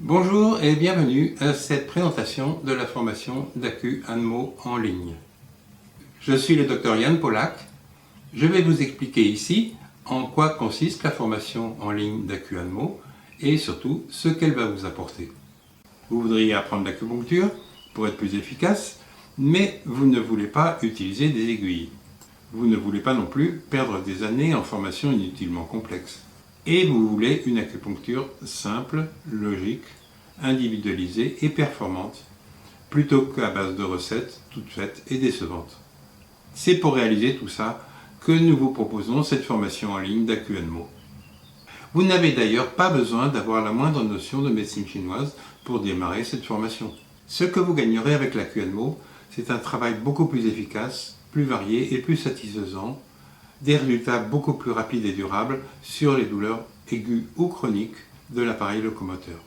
Bonjour et bienvenue à cette présentation de la formation d'AcuAnmo en ligne. Je suis le Dr Jan Polak. Je vais vous expliquer ici en quoi consiste la formation en ligne d'AcuAnmo et surtout ce qu'elle va vous apporter. Vous voudriez apprendre l'acupuncture pour être plus efficace, mais vous ne voulez pas utiliser des aiguilles. Vous ne voulez pas non plus perdre des années en formation inutilement complexe. Et vous voulez une acupuncture simple, logique, individualisée et performante, plutôt qu'à base de recettes toutes faites et décevantes. C'est pour réaliser tout ça que nous vous proposons cette formation en ligne d'AcuAnmo. Vous n'avez d'ailleurs pas besoin d'avoir la moindre notion de médecine chinoise pour démarrer cette formation. Ce que vous gagnerez avec l'AcuAnmo, c'est un travail beaucoup plus efficace, plus varié et plus satisfaisant, des résultats beaucoup plus rapides et durables sur les douleurs aiguës ou chroniques de l'appareil locomoteur.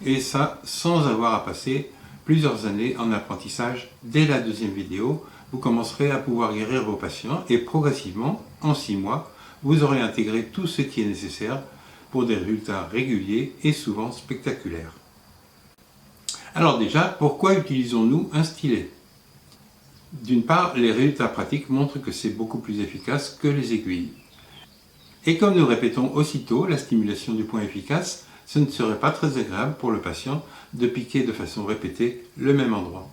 Et ça, sans avoir à passer plusieurs années en apprentissage. Dès la deuxième vidéo, vous commencerez à pouvoir guérir vos patients et progressivement, en 6 mois, vous aurez intégré tout ce qui est nécessaire pour des résultats réguliers et souvent spectaculaires. Alors déjà, pourquoi utilisons-nous un stylet ? D'une part, les résultats pratiques montrent que c'est beaucoup plus efficace que les aiguilles. Et comme nous répétons aussitôt la stimulation du point efficace, ce ne serait pas très agréable pour le patient de piquer de façon répétée le même endroit.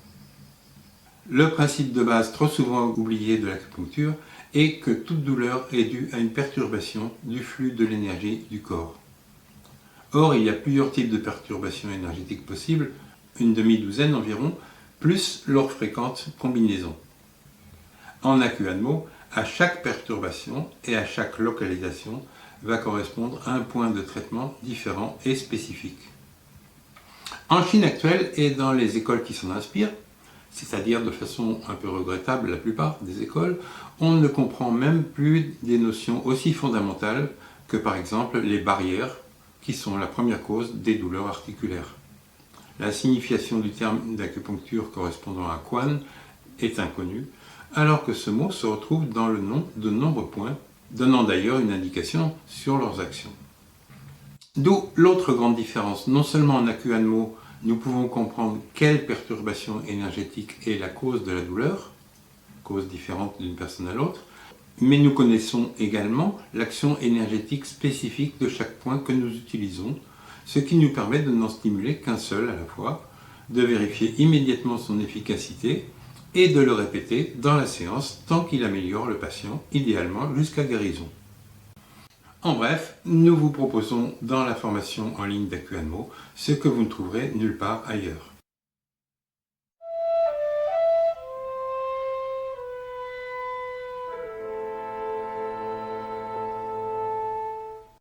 Le principe de base trop souvent oublié de l'acupuncture est que toute douleur est due à une perturbation du flux de l'énergie du corps. Or, il y a plusieurs types de perturbations énergétiques possibles, une demi-douzaine environ, plus leur fréquente combinaison. En AcuAnmo, à chaque perturbation et à chaque localisation va correspondre à un point de traitement différent et spécifique. En Chine actuelle et dans les écoles qui s'en inspirent, c'est-à-dire de façon un peu regrettable la plupart des écoles, on ne comprend même plus des notions aussi fondamentales que par exemple les barrières qui sont la première cause des douleurs articulaires. La signification du terme d'acupuncture correspondant à Quan est inconnue, alors que ce mot se retrouve dans le nom de nombreux points, donnant d'ailleurs une indication sur leurs actions. D'où l'autre grande différence. Non seulement en AcuAnmo, nous pouvons comprendre quelle perturbation énergétique est la cause de la douleur, cause différente d'une personne à l'autre, mais nous connaissons également l'action énergétique spécifique de chaque point que nous utilisons, ce qui nous permet de n'en stimuler qu'un seul à la fois, de vérifier immédiatement son efficacité et de le répéter dans la séance tant qu'il améliore le patient, idéalement jusqu'à guérison. En bref, nous vous proposons dans la formation en ligne d'AcuAnmo ce que vous ne trouverez nulle part ailleurs.